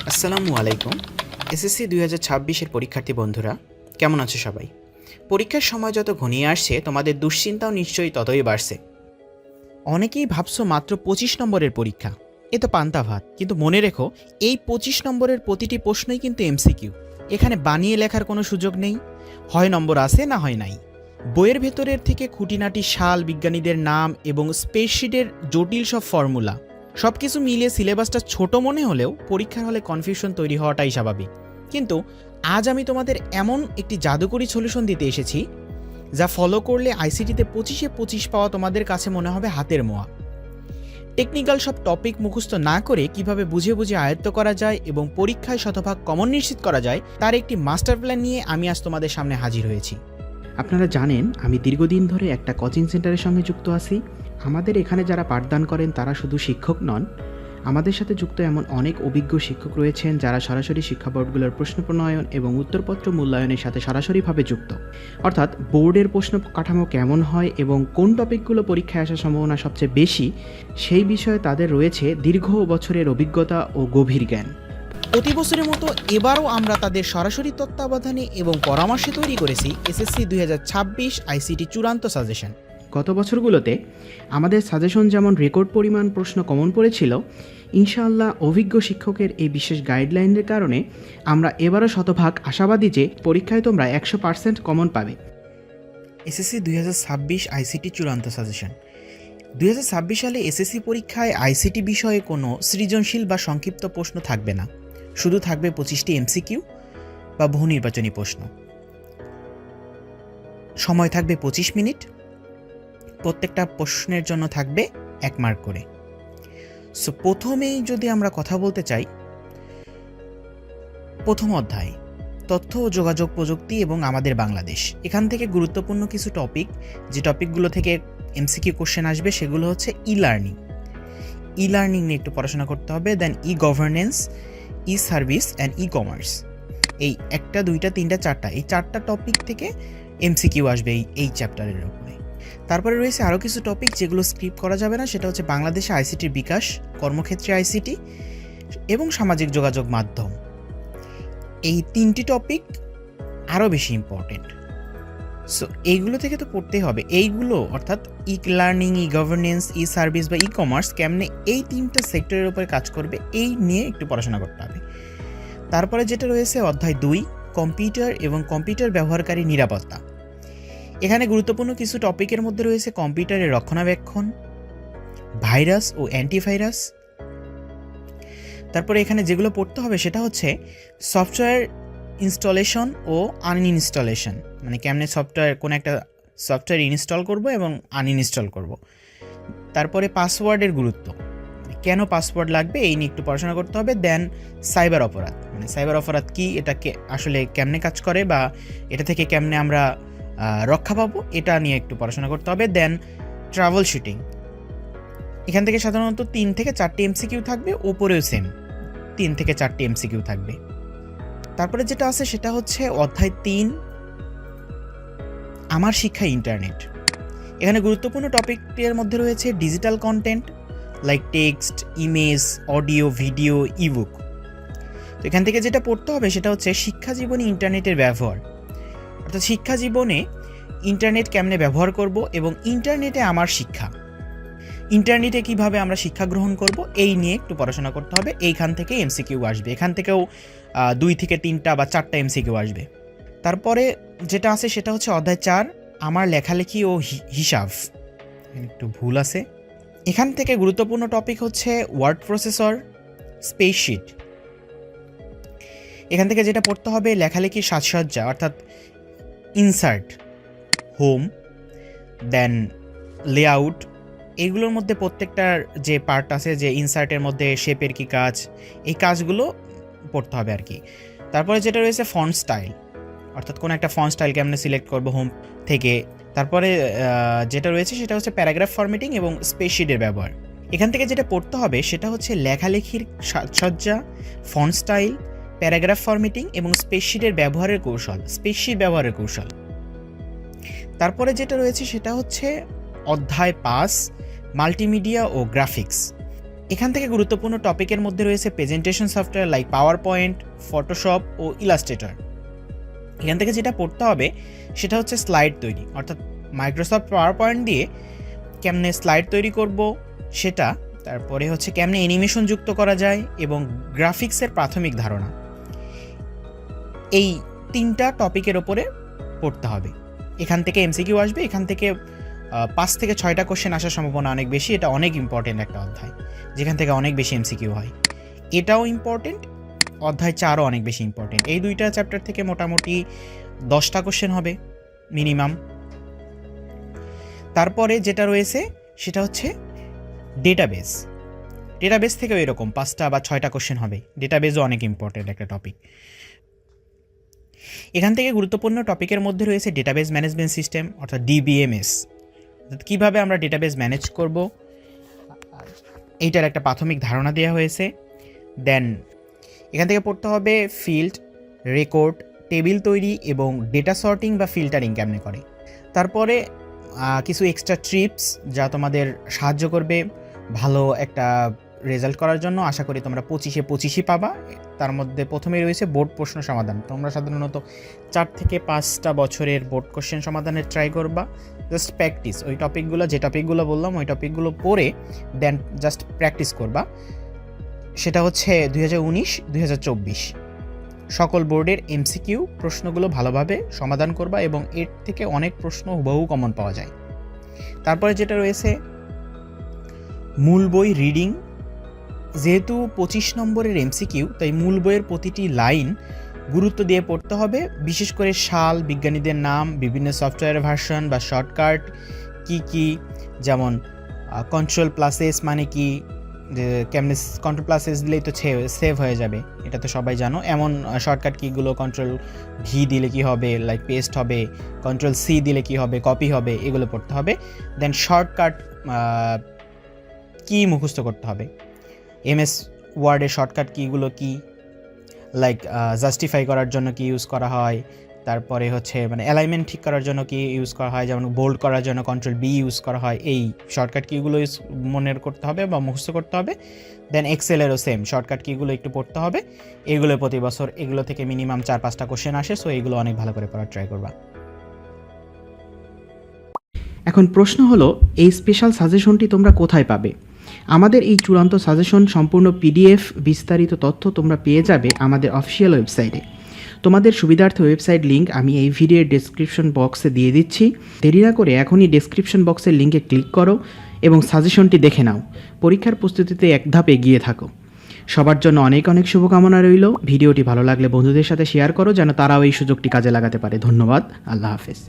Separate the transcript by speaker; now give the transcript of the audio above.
Speaker 1: আসসালামু আলাইকুম। এসএসসি 2026-এর পরীক্ষার্থী বন্ধুরা, কেমন আছো সবাই? পরীক্ষার সময় যত ঘনিয়ে আসছে তোমাদের দুশ্চিন্তাও নিশ্চয়ই ততই বাড়ছে। অনেকেই ভাবছো মাত্র 25 নম্বরের পরীক্ষা, এ তো পান্তা ভাত। কিন্তু মনে রেখো, এই 25 নম্বরের প্রতিটি প্রশ্নই কিন্তু এমসিকিউ। এখানে বানিয়ে লেখার কোনো সুযোগ নেই, হয় নম্বর আছে না হয় নাই। বইয়ের ভেতরের থেকে খুঁটিনাটি সাল, বিজ্ঞানীদের নাম এবং স্প্রেডশিটের জটিল সব ফর্মুলা সব কিছু মিলিয়ে সিলেবাসটা ছোট মনে হলেও পরীক্ষার হলে কনফিউশন তৈরি হওয়াটাই স্বাভাবিক। কিন্তু আজ আমি তোমাদের এমন একটি জাদুকরী সলিউশন দিতে এসেছি যা ফলো করলে আইসিটিতে 25-এ 25 পাওয়া তোমাদের কাছে মনে হবে হাতের মোয়া। টেকনিক্যাল সব টপিক মুখস্থ না করে কিভাবে বুঝে বুঝে আয়ত্ত করা যায় এবং পরীক্ষায় শতভাগ কমন নিশ্চিত করা যায় তার একটি মাস্টার প্ল্যান নিয়ে আমি আজ তোমাদের সামনে হাজির হয়েছি। আপনারা জানেন, আমি দীর্ঘদিন ধরে একটা কোচিং সেন্টারের সঙ্গে যুক্ত আছি। আমাদের এখানে যারা পাঠদান করেন তারা শুধু শিক্ষক নন, আমাদের সাথে যুক্ত এমন অনেক অভিজ্ঞ শিক্ষক রয়েছেন যারা সরাসরি শিক্ষা বোর্ডগুলোর প্রশ্ন প্রণয়ন এবং উত্তরপত্র মূল্যায়নের সাথে সরাসরিভাবে যুক্ত। অর্থাৎ বোর্ডের প্রশ্ন কাঠামো কেমন হয় এবং কোন টপিকগুলো পরীক্ষায় আসার সম্ভাবনা সবচেয়ে বেশি, সেই বিষয়ে তাদের রয়েছে দীর্ঘ বছরের অভিজ্ঞতা ও গভীর জ্ঞান। প্রতি বছরের মতো এবারও আমরা তাদের সরাসরি তত্ত্বাবধানে এবং পরামর্শে তৈরি করেছি এসএসসি 2026 আইসিটি চূড়ান্ত সাজেশন। গত বছরগুলোতে আমাদের সাজেশন যেমন রেকর্ড পরিমাণ প্রশ্ন কমন পড়েছিল, ইনশাআল্লাহ অভিজ্ঞ শিক্ষকের এই বিশেষ গাইডলাইনের কারণে আমরা এবারও শতভাগ আশাবাদী যে পরীক্ষায় তোমরা 100% কমন পাবে। এসএসসি 2026 আইসিটি চূড়ান্ত সাজেশন। 2026 সালে এসএসসি পরীক্ষায় আইসিটি বিষয়ে কোনো সৃজনশীল বা সংক্ষিপ্ত প্রশ্ন থাকবে না, শুধু থাকবে 25টি এমসিকিউ বা বহু নির্বাচনী প্রশ্ন। সময় থাকবে 25 মিনিট, প্রত্যেকটা প্রশ্নের জন্য থাকবে 1 মার্ক করে। সো প্রথমেই যদি আমরা কথা বলতে চাই, প্রথম অধ্যায় তথ্য ও যোগাযোগ প্রযুক্তি এবং আমাদের বাংলাদেশ। এখান থেকে গুরুত্বপূর্ণ কিছু টপিক, যে টপিকগুলো থেকে এমসিকিউ কোশ্চেন আসবে সেগুলো হচ্ছে ই লার্নিং নিয়ে একটু পড়াশোনা করতে হবে, then e governance, e service and e commerce. এই 1, 2, 3, 4 এই 4টা টপিক থেকে এমসিকিউ আসবে এই চ্যাপ্টারের উপরে। তারপরে রয়েছে আরও কিছু টপিক যেগুলো স্ক্রিপ্ট করা যাবে না, সেটা হচ্ছে বাংলাদেশে আইসিটির বিকাশ, কর্মক্ষেত্রে আইসিটি এবং সামাজিক যোগাযোগ মাধ্যম। এই 3টি টপিক আরও বেশি ইম্পর্টেন্ট। সো এইগুলো থেকে তো পড়তেই হবে। এইগুলো অর্থাৎ ই লার্নিং, ই গভর্নেন্স, ই সার্ভিস বা ই কমার্স কেমনে এই 3টা সেক্টরের উপরে কাজ করবে, এই নিয়ে একটু পড়াশোনা করতে হবে। তারপরে যেটা রয়েছে অধ্যায় 2, কম্পিউটার এবং কম্পিউটার ব্যবহারকারী নিরাপত্তা। এখানে গুরুত্বপূর্ণ কিছু টপিকের মধ্যে রয়েছে কম্পিউটারের রক্ষণাবেক্ষণ, ভাইরাস ও অ্যান্টিভাইরাস। তারপরে এখানে যেগুলো পড়তে হবে সেটা হচ্ছে সফটওয়্যার ইনস্টলেশন ও আনইনস্টলেশন, মানে কেমনে কোন একটা সফটওয়্যার ইনস্টল করব এবং আনইনস্টল করব। তারপরে পাসওয়ার্ডের গুরুত্ব, কেন পাসওয়ার্ড লাগবে এই নিয়ে একটু পড়াশোনা করতে হবে। দেন সাইবার অপরাধ, মানে সাইবার অপরাধ কি, এটাকে আসলে কেমনে কাজ করে বা এটা থেকে কেমনে আমরা রক্ষা পাবো, এটা নিয়ে একটু পড়াশোনা করতে হবে। দেন ট্রাভেল শুটিং, এখান থেকে সাধারণত 3 থেকে 4টি এমসিকিউ থাকবে, ওপরেও সেম 3 থেকে 4টি এমসিকিউ থাকবে। তারপরে যেটা আছে সেটা হচ্ছে অধ্যায় 3, আমার শিক্ষা ইন্টারনেট। এখানে গুরুত্বপূর্ণ টপিকের মধ্যে রয়েছে digital content like text, image, audio, video, ebook. তো এখান থেকে যেটা পড়তে হবে সেটা হচ্ছে শিক্ষা জীবনে ইন্টারনেটের ব্যবহার, অর্থাৎ শিক্ষা জীবনে ইন্টারনেট কেমনে ব্যবহার করব এবং ইন্টারনেটে আমার শিক্ষা, ইন্টারনেটে কিভাবে আমরা শিক্ষা গ্রহণ করব, এই নিয়ে একটু পড়াশোনা করতে হবে। এইখান থেকে এমসিকিউ আসবে, এখান থেকেও 2 থেকে 3টা বা 4টা এমসিকিউ আসবে। তারপরে যেটা আছে সেটা হচ্ছে অধ্যায় 4, আমার লেখালেখি ও হিসাব। একটু ভুল আছে, এখান থেকে গুরুত্বপূর্ণ টপিক হচ্ছে ওয়ার্ড প্রসেসর, স্প্রেডশিট। এখান থেকে যেটা পড়তে হবে লেখালেখির সাজসজ্জা, অর্থাৎ ইনসার্ট, হোম, দেন লেআউট। এইগুলোর মধ্যে প্রত্যেকটার যে পার্ট আছে, যে ইনসার্টের মধ্যে শেপের কি কাজ, এই কাজগুলো পড়তে হবে আর কি। তারপরে যেটা রয়েছে ফন্ট স্টাইল, অর্থাৎ কোনো একটা ফন্ট স্টাইল কেমনে সিলেক্ট করবো হোম থেকে। তারপরে যেটা রয়েছে সেটা হচ্ছে প্যারাগ্রাফ ফরম্যাটিং এবং স্প্রেডশিটের ব্যবহার। এখান থেকে যেটা পড়তে হবে সেটা হচ্ছে লেখালেখির সাজসজ্জা, ফন্ট স্টাইল, প্যারাগ্রাফ ফরম্যাটিং এবং স্প্রেডশিট ব্যবহারের কৌশল। তারপরে যেটা রয়েছে সেটা হচ্ছে অধ্যায় 5, মাল্টিমিডিয়া ও গ্রাফিক্স। এখান থেকে গুরুত্বপূর্ণ টপিকের মধ্যে রয়েছে presentation software like PowerPoint, Photoshop ও ইলাস্ট্রেটর। এখান থেকে যেটা পড়তে হবে সেটা হচ্ছে স্লাইড তৈরি, অর্থাৎ মাইক্রোসফট পাওয়ার পয়েন্ট দিয়ে কেমনে স্লাইড তৈরি করব সেটা, তারপরে হচ্ছে কেমনে অ্যানিমেশন যুক্ত করা যায় এবং গ্রাফিক্সের প্রাথমিক ধারণা। এই 3টা টপিকের ওপরে পড়তে হবে। এখান থেকে এমসিকিউ আসবে, এখান থেকে 5 থেকে 6টা কোশ্চেন আসার সম্ভাবনা অনেক বেশি। এটা অনেক ইম্পর্টেন্ট একটা অধ্যায়, যেখান থেকে অনেক বেশি এমসিকিউ হয়। এটাও ইম্পর্টেন্ট, অধ্যায় 4ও অনেক বেশি ইম্পর্টেন্ট। এই 2টা চ্যাপ্টার থেকে মোটামুটি 10টা কোশ্চেন হবে মিনিমাম। তারপরে যেটা রয়েছে সেটা হচ্ছে ডেটাবেস। ডেটাবেস থেকেও এরকম 5টা বা 6টা কোশ্চেন হবে। ডেটাবেসও অনেক ইম্পর্টেন্ট একটা টপিক। এখান থেকে গুরুত্বপূর্ণ টপিকের মধ্যে রয়েছে ডেটাবেস ম্যানেজমেন্ট সিস্টেম, অর্থাৎ ডিবিএমএস, অর্থাৎ কীভাবে আমরা ডেটাবেস ম্যানেজ করব এইটার একটা প্রাথমিক ধারণা দেওয়া হয়েছে। দেন এখান থেকে পড়তে হবে ফিল্ড, রেকর্ড, টেবিল তৈরি এবং ডেটা সর্টিং বা ফিল্টারিং কেমনে করে। তারপরে কিছু এক্সট্রা ট্রিপস যা তোমাদের সাহায্য করবে ভালো একটা রেজাল্ট করার জন্য। আশা করি তোমরা 25-25ই পাবা। তার মধ্যে প্রথমেই রয়েছে বোর্ড প্রশ্ন সমাধান। তোমরা সাধারণত 4 থেকে 5টা বছরের বোর্ড কোশ্চেন সমাধানের ট্রাই করবা। জাস্ট প্র্যাকটিস, ওই টপিকগুলো, যে টপিকগুলো বললাম ওই টপিকগুলো পড়ে দেন জাস্ট প্র্যাকটিস করবা। সেটা হচ্ছে 2019-2024 সকল বোর্ডের এমসিকিউ প্রশ্নগুলো ভালোভাবে সমাধান করবা এবং এর থেকে অনেক প্রশ্ন হুবহু কমন পাওয়া যায়। তারপরে যেটা রয়েছে মূল বই রিডিং। যেহেতু 25 নম্বরের এমসিকিউ, তাই মূল বইয়ের প্রতিটি লাইন গুরুত্ব দিয়ে পড়তে হবে। বিশেষ করে সাল, বিজ্ঞানীদের নাম, বিভিন্ন সফটওয়্যার ভার্সন বা শর্টকাট কি, যেমন কন্ট্রোল+S মানে কি, যে কেমনে কন্ট্রোল+S দিলেই তো সেভ হয়ে যাবে, এটা তো সবাই জানো। এমন শর্টকাট কিগুলো, Ctrl+V দিলে কি হবে, লাইক পেস্ট হবে, Ctrl+C দিলে কি হবে, কপি হবে, এগুলো পড়তে হবে। দেন শর্টকাট কি মুখস্থ করতে হবে। এমএস ওয়ার্ডের শর্টকাট কিগুলো কি, লাইক জাস্টিফাই করার জন্য কি ইউজ করা হয়, তারপরে হচ্ছে মানে অ্যালাইনমেন্ট ঠিক করার জন্য কি ইউজ করা হয়, যেমন বোল্ড করার জন্য Ctrl+B ইউজ করা হয়। এই শর্টকাট কিগুলো মনে করতে হবে বা মুখস্থ করতে হবে। দেন এক্সেলেরও সেম শর্টকাট কিগুলো একটু পড়তে হবে। এগুলো প্রতি বছর এগুলো থেকে মিনিমাম 4-5টা কোশ্চেন আসে, সো এগুলো অনেক ভালো করে পড়ার ট্রাই করবা। এখন প্রশ্ন হলো, এই স্পেশাল সাজেশনটি তোমরা কোথায় পাবে? আমাদের এই চূড়ান্ত সাজেশন সম্পূর্ণ পিডিএফ বিস্তারিত তথ্য তোমরা পেয়ে যাবে আমাদের অফিসিয়াল ওয়েবসাইটে। তোমাদের সুবিধার্থে ওয়েবসাইট লিঙ্ক আমি এই ভিডিওর ডেসক্রিপশন বক্সে দিয়ে দিচ্ছি। দেরি না করে এখনই ডেসক্রিপশন বক্সের লিঙ্কে ক্লিক করো এবং সাজেশনটি দেখে নাও। পরীক্ষার প্রস্তুতিতে এক ধাপ এগিয়ে থাকো। সবার জন্য অনেক অনেক শুভকামনা রইল। ভিডিওটি ভালো লাগলে বন্ধুদের সাথে শেয়ার করো যেন তারাও এই সুযোগটি কাজে লাগাতে পারে। ধন্যবাদ। আল্লাহ হাফেজ।